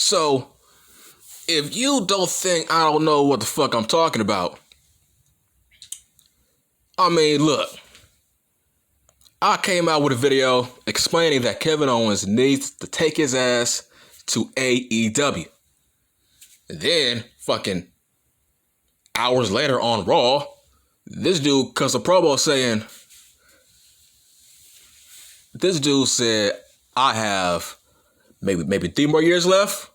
So, if you don't think I don't know what the fuck I'm talking about, I mean, look. I came out with a video explaining that Kevin Owens needs to take his ass to AEW. And then, fucking hours later on Raw, this dude cuts a promo saying, this dude said, I have maybe 3 more years left,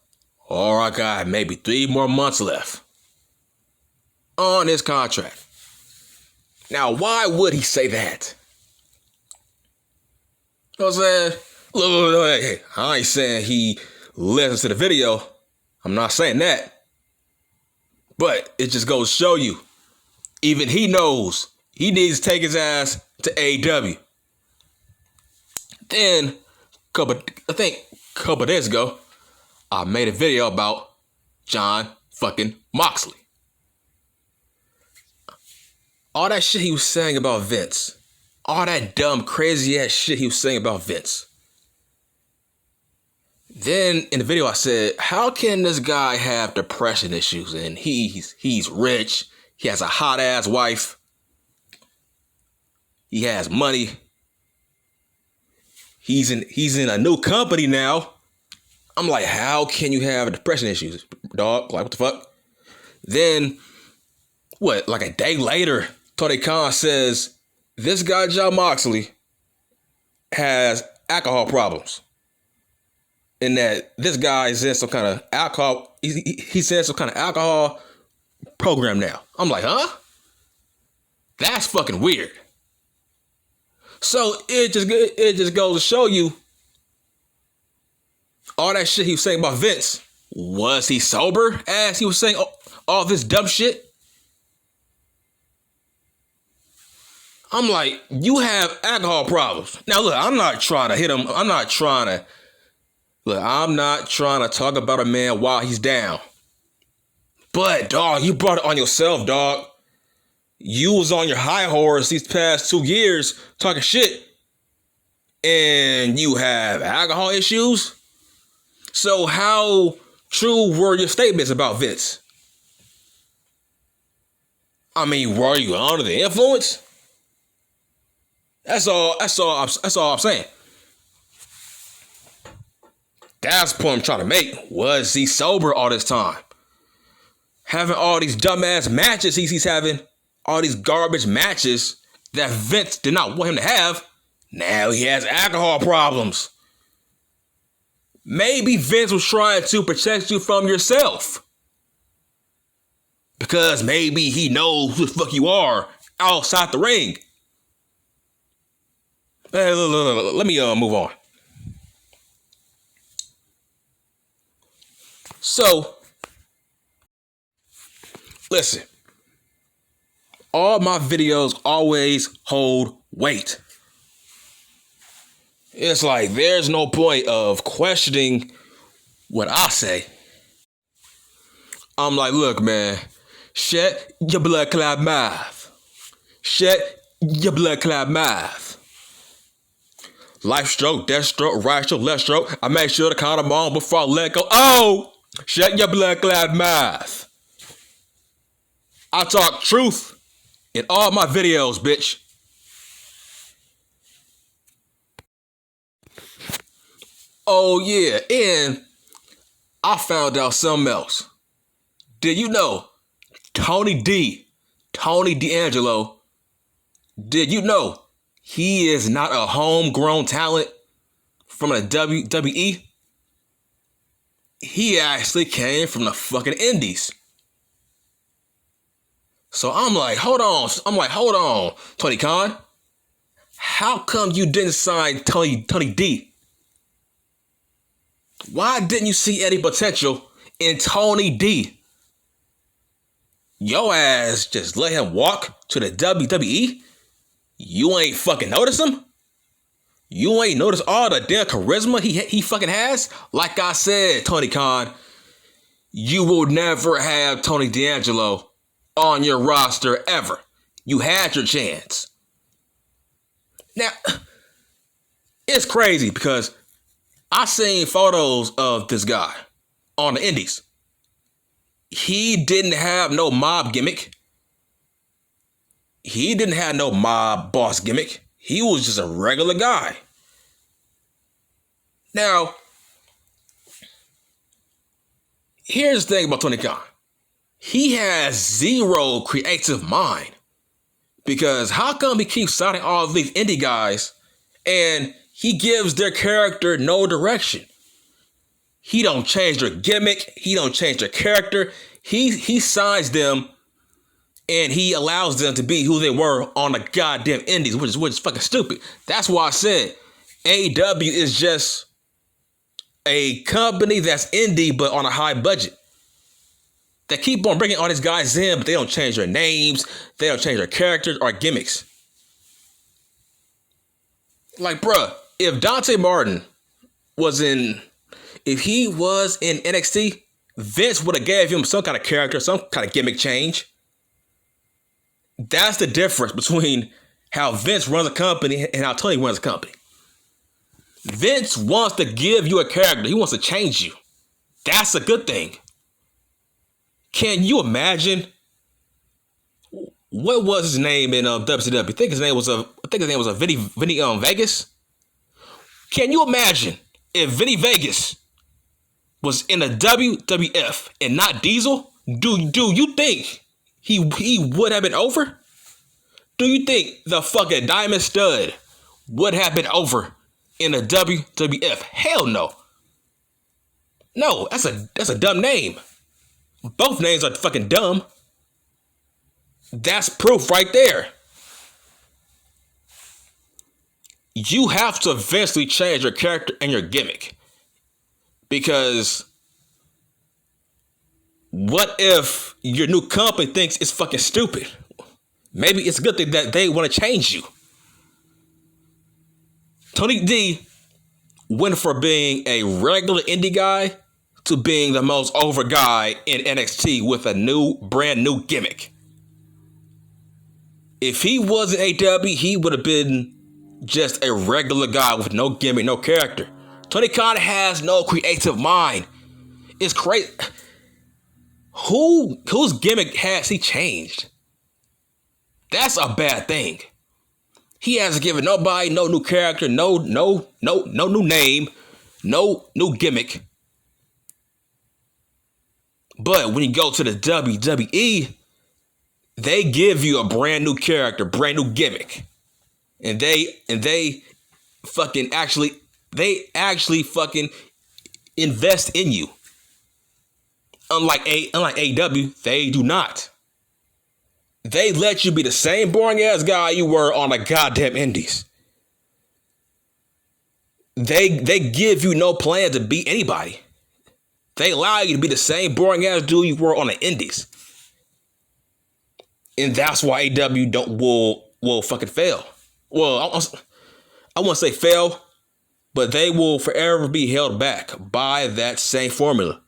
or I got maybe 3 more months left on his contract. Now, why would he say that? You know what I'm saying? Look, hey, I ain't saying he listens to the video. I'm not saying that. But it just goes to show you, even he knows he needs to take his ass to AEW. Then, I think a couple days ago, I made a video about John fucking Moxley. All that shit he was saying about Vince. All that dumb, crazy ass shit he was saying about Vince. Then in the video I said, how can this guy have depression issues and he's rich, he has a hot ass wife, he has money, he's in a new company now. I'm like, how can you have depression issues, dog? Like, what the fuck? Then, like a day later, Tony Khan says, this guy, John Moxley, has alcohol problems. And that this guy is in some kind of alcohol, he's in some kind of alcohol program now. I'm like, huh? That's fucking weird. So it just goes to show you, all that shit he was saying about Vince, was he sober as he was saying all this dumb shit? I'm like, you have alcohol problems. Now, look, I'm not trying to hit him. I'm not trying to talk about a man while he's down. But, dog, you brought it on yourself, dog. You was on your high horse these past 2 years talking shit. And you have alcohol issues? So how true were your statements about Vince? I mean, were you under the influence? That's all I'm saying. That's the point I'm trying to make. Was he sober all this time? Having all these dumbass matches he's having, all these garbage matches that Vince did not want him to have, now he has alcohol problems. Maybe Vince was trying to protect you from yourself. Because maybe he knows who the fuck you are outside the ring. Let me move on. So, listen. All my videos always hold weight. It's like there's no point of questioning what I say. I'm like, look, man, shut your blood clot mouth. Shut your blood clot mouth. Life stroke, death stroke, right stroke, left stroke. I make sure to count them on before I let go. Oh, shut your blood clot mouth. I talk truth in all my videos, bitch. Oh yeah, and I found out something else. Did you know Tony D'Angelo, did you know he is not a homegrown talent from the WWE? He actually came from the fucking Indies. So I'm like, hold on, Tony Khan. How come you didn't sign Tony D? Why didn't you see any potential in Tony D? Your ass just let him walk to the WWE? You ain't fucking notice him? You ain't notice all the damn charisma he fucking has? Like I said, Tony Khan, you will never have Tony D'Angelo on your roster ever. You had your chance. Now, it's crazy because I seen photos of this guy. on the indies. He didn't have no mob gimmick. He didn't have no mob boss gimmick. He was just a regular guy. Now, here's the thing about Tony Khan. He has zero creative mind. Because how come he keeps signing all of these indie guys and he gives their character no direction? He don't change their gimmick. He don't change their character. He signs them and he allows them to be who they were on the goddamn indies, which is fucking stupid. That's why I said AEW is just a company that's indie but on a high budget. They keep on bringing all these guys in, but they don't change their names. They don't change their characters or gimmicks. Like, bruh, if Dante Martin if he was in NXT, Vince would have gave him some kind of character, some kind of gimmick change. That's the difference between how Vince runs a company and how Tony runs a company. Vince wants to give you a character. He wants to change you. That's a good thing. Can you imagine what was his name in WCW? I think his name was Vinny Vegas. Can you imagine if Vinny Vegas was in the WWF and not Diesel? Do you think he would have been over? Do you think the fucking Diamond Stud would have been over in the WWF? Hell no. No, that's a dumb name. Both names are fucking dumb. That's proof right there. You have to eventually change your character and your gimmick. Because what if your new company thinks it's fucking stupid? Maybe it's a good thing that they want to change you. Tony D went from being a regular indie guy to being the most over guy in NXT with a brand new gimmick. If he wasn't AEW, he would have been just a regular guy with no gimmick, no character. Tony Khan has no creative mind. It's crazy. Whose gimmick has he changed? That's a bad thing. He hasn't given nobody no new character, no new name, no new gimmick. But when you go to the WWE, they give you a brand new character, brand new gimmick. And they fucking actually fucking invest in you. Unlike AEW, they do not. They let you be the same boring ass guy you were on the goddamn indies. They give you no plan to beat anybody. They allow you to be the same boring ass dude you were on the indies. And that's why AEW will fucking fail. Well, I won't say fail, but they will forever be held back by that same formula.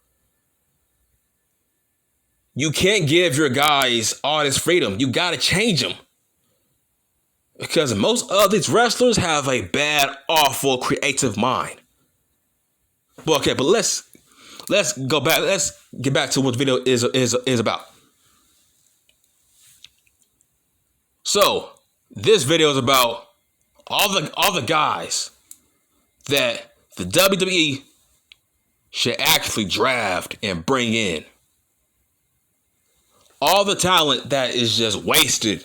You can't give your guys all this freedom. You gotta change them. Because most of these wrestlers have a bad, awful, creative mind. Well, okay, but let's go back. Let's get back to what the video is about. So, this video is about all the guys that the WWE should actually draft and bring in. All the talent that is just wasted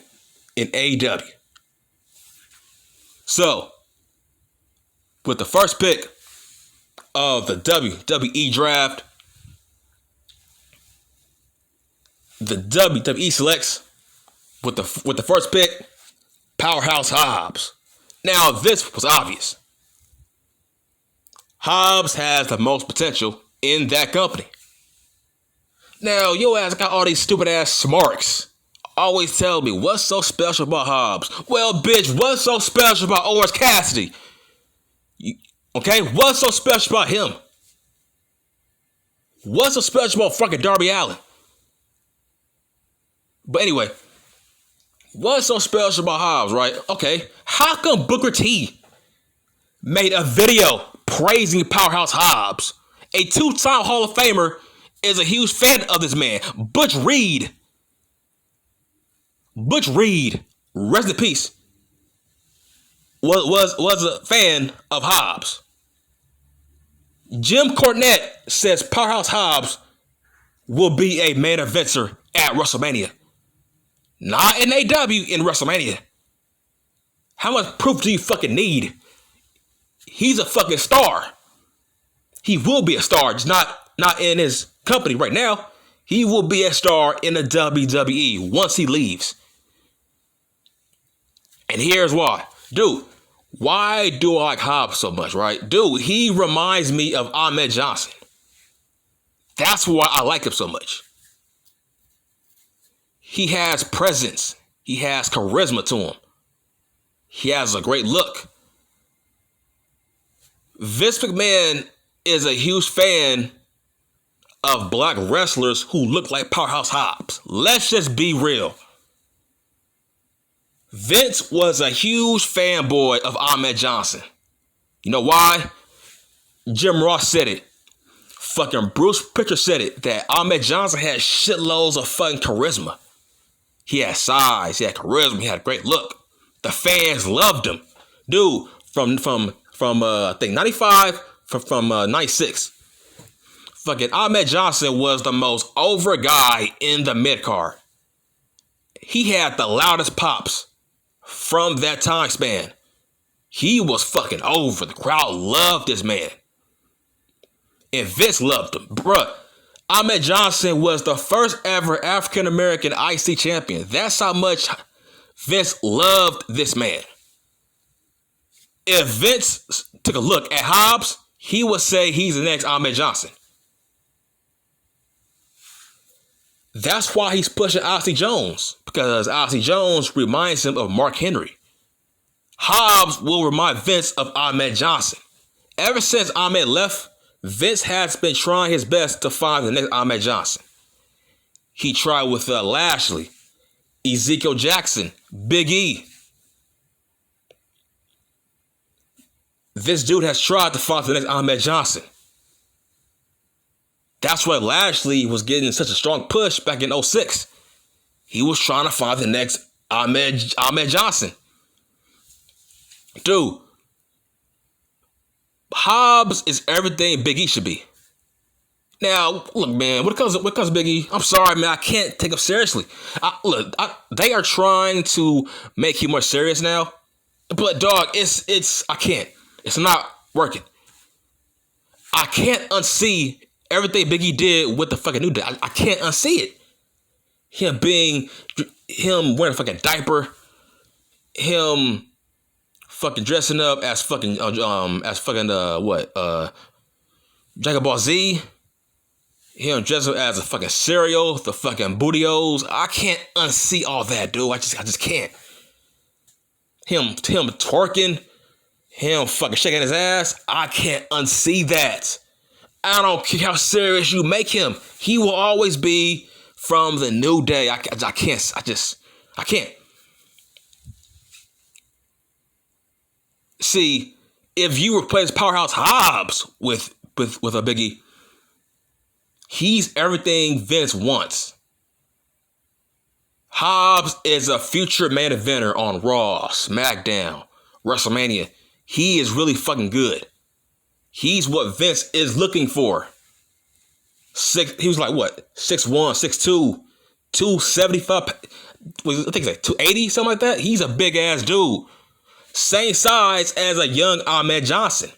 in AEW. So, with the first pick of the WWE draft, the WWE selects with the first pick, Powerhouse Hobbs. Now, this was obvious. Hobbs has the most potential in that company. Now, your ass got all these stupid ass smarks. Always tell me, what's so special about Hobbs? Well, bitch, what's so special about Orange Cassidy? Okay, what's so special about him? What's so special about fucking Darby Allin? But anyway, what's so special about Hobbs, right? Okay, how come Booker T made a video praising Powerhouse Hobbs a two-time Hall of Famer, is a huge fan of this man. Butch Reed, rest in peace, was a fan of Hobbs. Jim Cornette says Powerhouse Hobbs will be a main eventer at WrestleMania. Not in AEW, in WrestleMania. How much proof do you fucking need? He's a fucking star. He will be a star, just not in his company right now. He will be a star in the WWE once he leaves. And here's why. Dude, why do I like Hobbs so much, right? Dude, he reminds me of Ahmed Johnson. That's why I like him so much. He has presence. He has charisma to him. He has a great look. Vince McMahon is a huge fan of black wrestlers who look like Powerhouse Hobbs. Let's just be real. Vince was a huge fanboy of Ahmed Johnson. You know why? Jim Ross said it. Fucking Bruce Pritchard said it, that Ahmed Johnson had shitloads of fucking charisma. He had size, he had charisma, he had a great look. The fans loved him. Dude, from I think 95, from 96. Fucking Ahmed Johnson was the most over guy in the mid-card. He had the loudest pops from that time span. He was fucking over. The crowd loved this man. And Vince loved him. Bruh, Ahmed Johnson was the first ever African-American IC champion. That's how much Vince loved this man. If Vince took a look at Hobbs, he would say he's the next Ahmed Johnson. That's why he's pushing Odyssey Jones, because Odyssey Jones reminds him of Mark Henry. Hobbs will remind Vince of Ahmed Johnson. Ever since Ahmed left, Vince has been trying his best to find the next Ahmed Johnson. He tried with Lashley, Ezekiel Jackson, Big E. This dude has tried to find the next Ahmed Johnson. That's why Lashley was getting such a strong push back in 06. He was trying to find the next Ahmed Johnson. Dude, Hobbs is everything Big E should be. Now, look, man, when it comes to Big E, I'm sorry, man, I can't take him seriously. They are trying to make him more serious now. But, dog, I can't. It's not working. I can't unsee everything Big E did with the fucking New Day. I can't unsee it. Him wearing a fucking diaper. Him fucking dressing up as fucking Dragon Ball Z. Him dressing up as a fucking cereal, the fucking bootios. I can't unsee all that, dude. I just can't. Him twerking, him fucking shaking his ass. I can't unsee that. I don't care how serious you make him. He will always be from the New Day. I can't. I can't. See, if you replace Powerhouse Hobbs with a Big E, he's everything Vince wants. Hobbs is a future main eventer on Raw, SmackDown, WrestleMania. He is really fucking good. He's what Vince is looking for. He was like, what? 6'1", 6'2", 275. I think it's like 280, something like that. He's a big ass dude. Same size as a young Ahmed Johnson.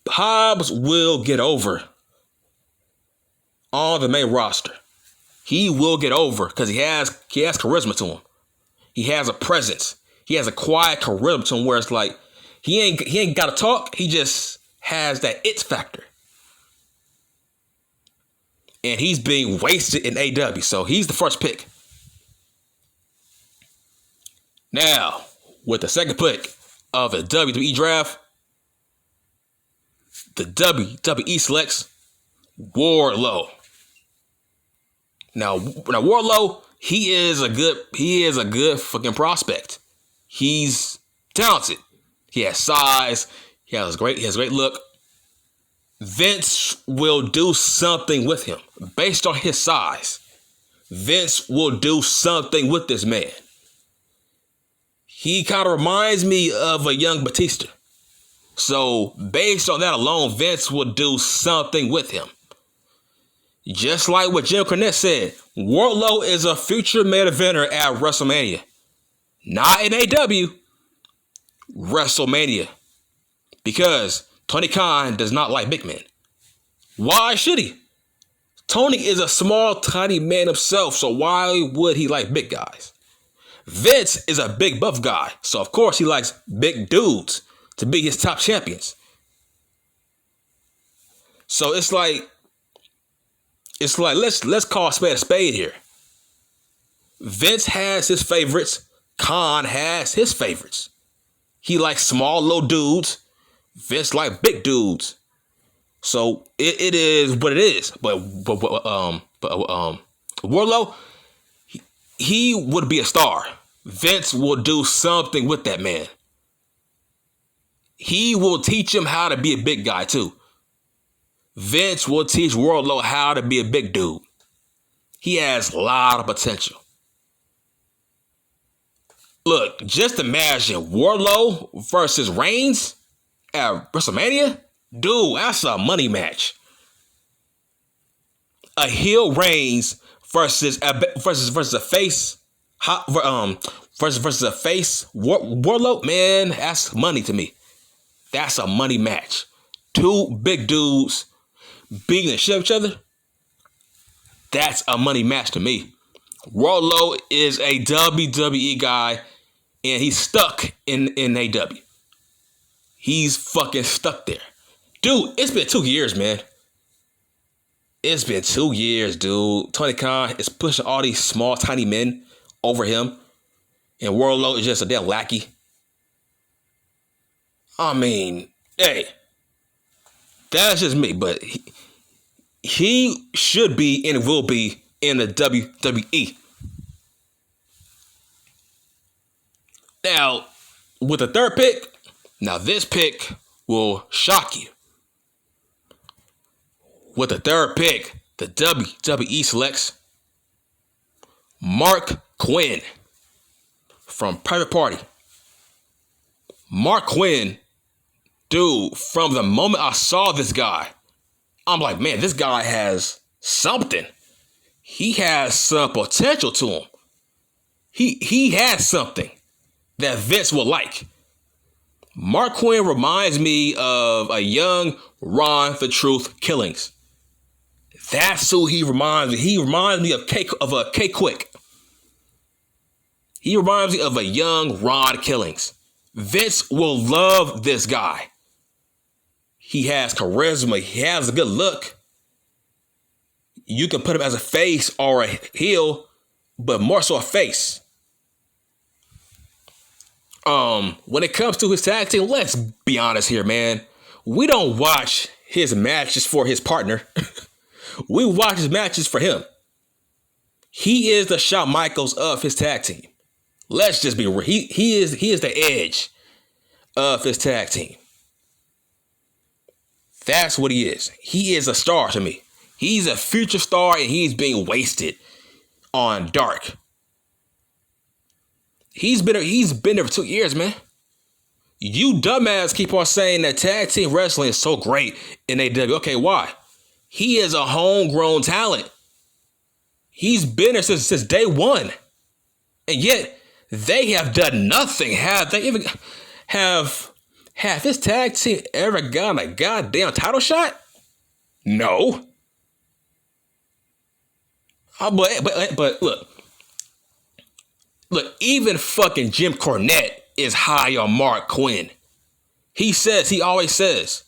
Hobbs will get over on the main roster. He will get over because he has charisma to him. He has a presence. He has a quiet charisma to him where it's like he ain't got to talk. He just has that it factor. And he's being wasted in AEW, so he's the first pick. Now, with the second pick of the WWE draft, the WWE selects Wardlow. Now Wardlow, he is a good fucking prospect. He's talented. He has size. He has a great look. Vince will do something with him based on his size. Vince will do something with this man. He kind of reminds me of a young Batista. So based on that alone, Vince will do something with him. Just like what Jim Cornette said, Wardlow is a future main eventer at WrestleMania. Not in AEW, WrestleMania. Because Tony Khan does not like big men. Why should he? Tony is a small, tiny man himself, so why would he like big guys? Vince is a big buff guy, so of course he likes big dudes to be his top champions. So it's like let's call a spade here. Vince has his favorites. Khan has his favorites. He likes small, low dudes. Vince like big dudes. So it is what it is. But Wardlow, he would be a star. Vince will do something with that man. He will teach him how to be a big guy too. Vince will teach Wardlow how to be a big dude. He has a lot of potential. Look, just imagine Wardlow versus Reigns at WrestleMania. Dude, that's a money match. A heel Reigns versus a face versus a face Wardlow. Man, that's money to me. That's a money match. Two big dudes beating the shit out of each other. That's a money match to me. Wardlow is a WWE guy, and he's stuck in AEW. He's fucking stuck there. Dude, it's been 2 years, man. It's been 2 years, dude. Tony Khan is pushing all these small, tiny men over him, and Wardlow is just a damn lackey. I mean, hey, that's just me, but he should be and will be in the WWE. Now, with the third pick, now this pick will shock you. With the third pick, the WWE selects Mark Quinn from Private Party. Mark Quinn, dude, from the moment I saw this guy, I'm like, man, this guy has something. He has some potential to him. He has something that Vince will like. Mark Quinn reminds me of a young Ron the Truth Killings. That's who he reminds me. He reminds me of K Quick. He reminds me of a young Ron Killings. Vince will love this guy. He has charisma. He has a good look. You can put him as a face or a heel, but more so a face. When it comes to his tag team, let's be honest here, man. We don't watch his matches for his partner. We watch his matches for him. He is the Shawn Michaels of his tag team. Let's just be real. He is the edge of his tag team. That's what he is. He is a star to me. He's a future star, and he's being wasted on Dark. He's been there for 2 years, man. You dumbass keep on saying that tag team wrestling is so great in AEW. Okay, why? He is a homegrown talent. He's been there since day one. And yet, they have done nothing. Have his tag team ever gotten a goddamn title shot? No. But look, even fucking Jim Cornette is high on Mark Quinn. He always says,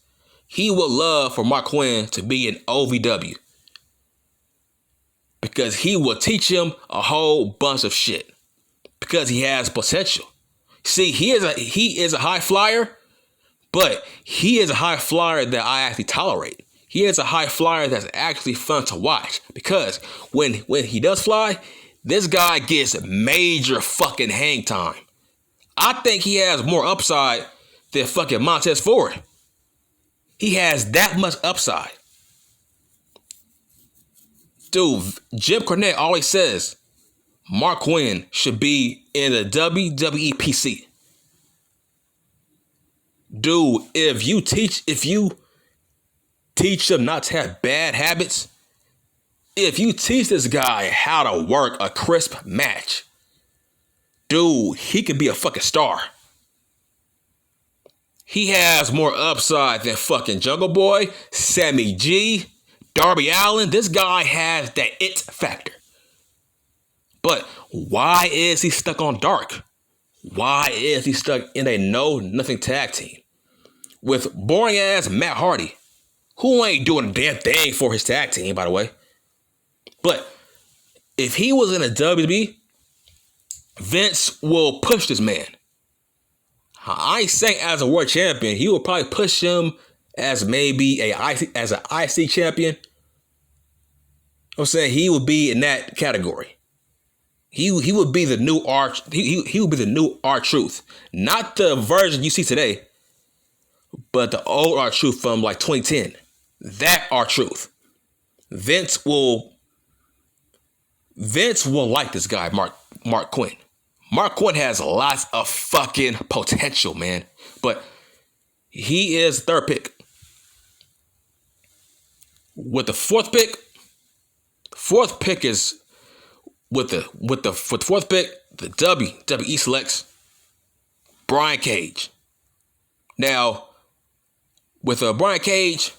he would love for Mark Quinn to be in OVW. Because he will teach him a whole bunch of shit. Because he has potential. See, he is a high flyer, but he is a high flyer that I actually tolerate. He is a high flyer that's actually fun to watch. Because when he does fly, this guy gets major fucking hang time. I think he has more upside than fucking Montez Ford. He has that much upside. Dude, Jim Cornette always says Mark Quinn should be in the WWE PC. Dude, if you teach him not to have bad habits, if you teach this guy how to work a crisp match, dude, he could be a fucking star. He has more upside than fucking Jungle Boy, Sammy G, Darby Allin. This guy has that it factor. But why is he stuck on Dark? Why is he stuck in a know-nothing tag team with boring-ass Matt Hardy, who ain't doing a damn thing for his tag team, by the way? But if he was in a WWE, Vince will push this man. I ain't saying as a world champion. He will probably push him as maybe as an IC champion. I'm saying he would be in that category. He would be the new he would be the new R-Truth. Not the version you see today, but the old R-Truth from like 2010. That R-Truth. Vince will like this guy, Mark Quinn. Mark Quinn has lots of fucking potential, man. But he is third pick. With the fourth pick is with the fourth pick, the WWE selects Brian Cage. Now, with Brian Cage,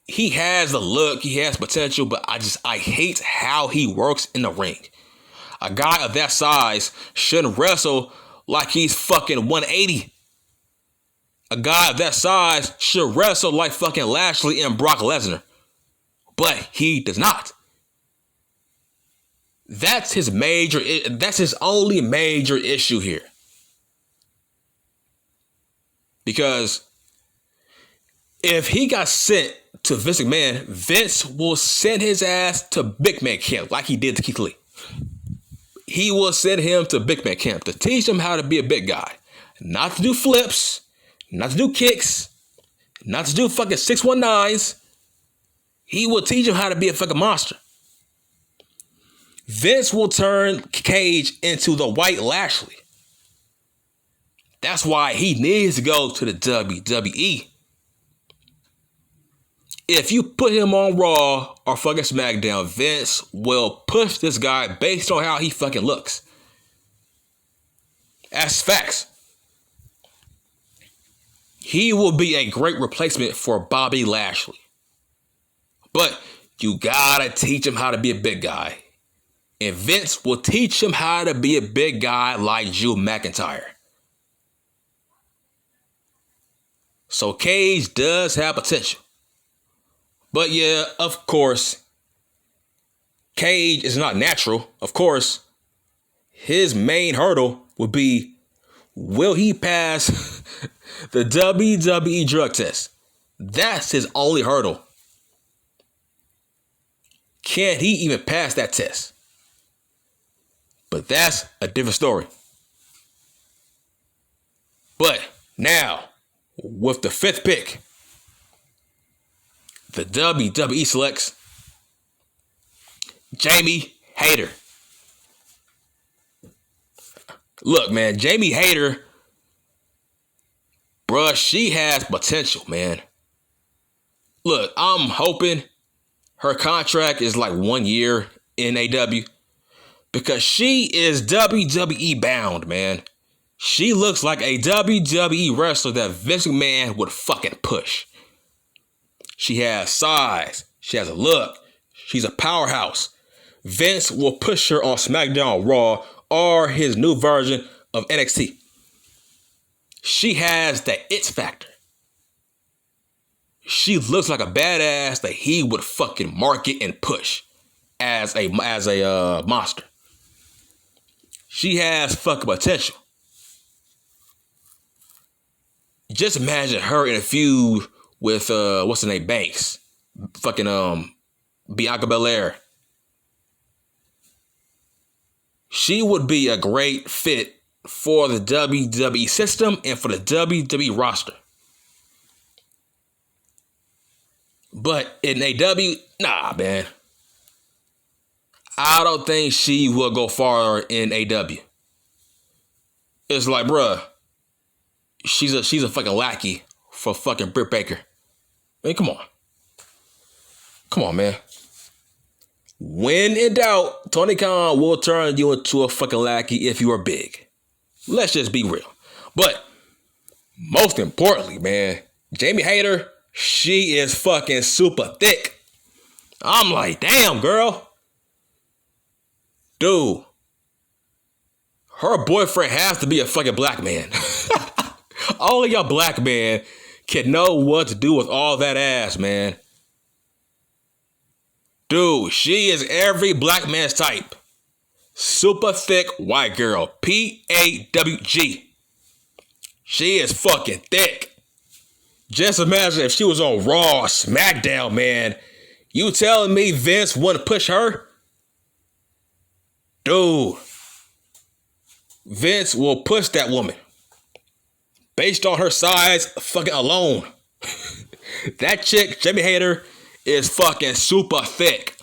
he has the look, he has potential, but I hate how he works in the ring. A guy of that size shouldn't wrestle like he's fucking 180. A guy of that size should wrestle like fucking Lashley and Brock Lesnar. But he does not. That's his only major issue here. Because if he got sent to Vince McMahon, Vince will send his ass to Big Man Camp like he did to Keith Lee. He will send him to Big Man Camp to teach him how to be a big guy. Not to do flips, not to do kicks, not to do fucking 619s. He will teach him how to be a fucking monster. Vince will turn Cage into the White Lashley. That's why he needs to go to the WWE. If you put him on Raw or fucking SmackDown, Vince will push this guy based on how he fucking looks. That's facts. He will be a great replacement for Bobby Lashley. But you gotta teach him how to be a big guy. And Vince will teach him how to be a big guy like Drew McIntyre. So Cage does have potential. But yeah, of course, Cage is not natural. Of course, his main hurdle would be, will he pass the WWE drug test? That's his only hurdle. Can he even pass that test? But that's a different story. But now, with the fifth pick, the WWE selects Jamie Hayter. Look, man, Jamie Hayter, bruh, she has potential, man. Look, I'm hoping her contract is like 1 year in AEW because she is WWE bound, man. She looks like a WWE wrestler that Vince McMahon would fucking push. She has size. She has a look. She's a powerhouse. Vince will push her on SmackDown or Raw or his new version of NXT. She has the it factor. She looks like a badass that he would fucking market and push as a monster. She has fucking potential. Just imagine her in a feud with what's her name, Banks, fucking Bianca Belair. She would be a great fit for the WWE system and for the WWE roster. But in AEW, nah, man. I don't think she will go far in AEW. It's like, bruh, she's a fucking lackey for fucking Britt Baker. I mean, come on. Come on, man. When in doubt, Tony Khan will turn you into a fucking lackey if you are big. Let's just be real. But most importantly, man, Jamie Hayter, she is fucking super thick. I'm like, damn, girl. Dude, her boyfriend has to be a fucking black man. Only y'all black men can know what to do with all that ass, man. Dude, she is every black man's type. Super thick white girl. P-A-W-G. She is fucking thick. Just imagine if she was on Raw or SmackDown, man. You telling me Vince wouldn't push her? Dude. Vince will push that woman. Based on her size fucking alone. That chick, Jamie Hayter, is fucking super thick.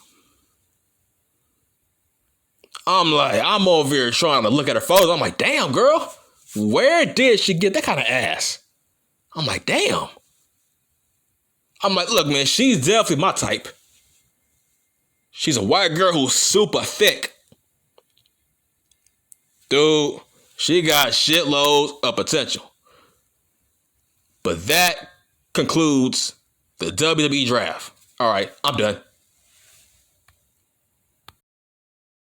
I'm over here trying to look at her photos. I'm like, damn, girl. Where did she get that kind of ass? I'm like, damn. I'm like, look, man, she's definitely my type. She's a white girl who's super thick. Dude, she got shitloads of potential. But that concludes the WWE draft. All right, I'm done.